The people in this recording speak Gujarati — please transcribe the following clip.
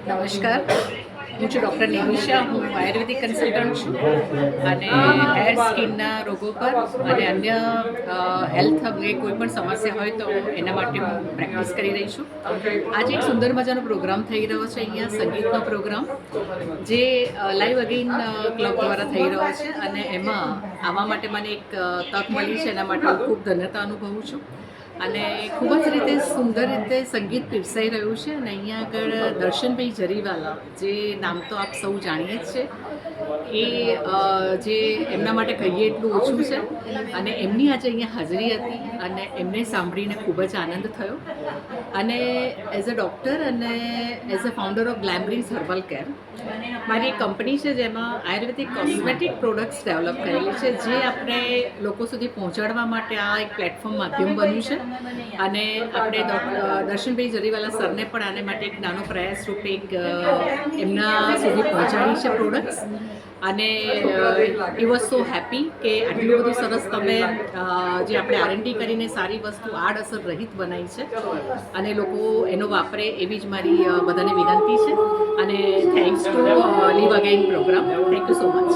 નમસ્કાર, હું છું ડૉક્ટર નિમિષા. હું આયુર્વેદિક કન્સલ્ટન્ટ છું અને હેર સ્કિનના રોગો પર અને અન્ય હેલ્થ અંગે કોઈ પણ સમસ્યા હોય તો એના માટે હું પ્રેક્ટિસ કરી રહી છું. આજે એક સુંદર મજાનો પ્રોગ્રામ થઈ રહ્યો છે અહીંયા, સંગીતનો પ્રોગ્રામ જે લાઈવ અગેઇન ક્લબ દ્વારા થઈ રહ્યો છે અને એમાં આવવા માટે મને એક તક મળી છે. એના માટે હું ખૂબ ધન્યતા અનુભવું છું અને ખૂબ જ રીતે સુંદર રીતે સંગીત પીરસાઈ રહ્યું છે. અને અહીંયા આગળ દર્શનભાઈ જરીવાલા, જે નામ તો આપ સૌ જાણીએ જ છે, એ જે એમના માટે કહીએ એટલું ઓછું છે. અને એમની આજે અહીંયા હાજરી હતી અને એમને સાંભળીને ખૂબ જ આનંદ થયો. અને એઝ અ ડૉક્ટર અને as a founder of Glamorize herbal care, મારી એક કંપની છે જેમાં આયુર્વેદિક કોસ્મેટિક પ્રોડક્ટ્સ ડેવલપ કરેલી છે, જે આપણે લોકો સુધી પહોંચાડવા માટે આ એક પ્લેટફોર્મ માધ્યમ બન્યું છે. અને આપણે દર્શનભાઈ જરીવાલા સરને પણ આને માટે એક નાનો પ્રયાસ રૂપે એક એમના સુધી પહોંચાડી છે પ્રોડક્ટ્સ. અને એ વોઝ સો હેપી કે આટલું બધું સરસ તમે જે આપણે R&D કરીને સારી વસ્તુ આડઅસર રહિત બનાવી છે અને લોકો એનો વાપરે, એવી જ મારી બધાને વિનંતી છે. અને thanks to live again program. Thank you so much.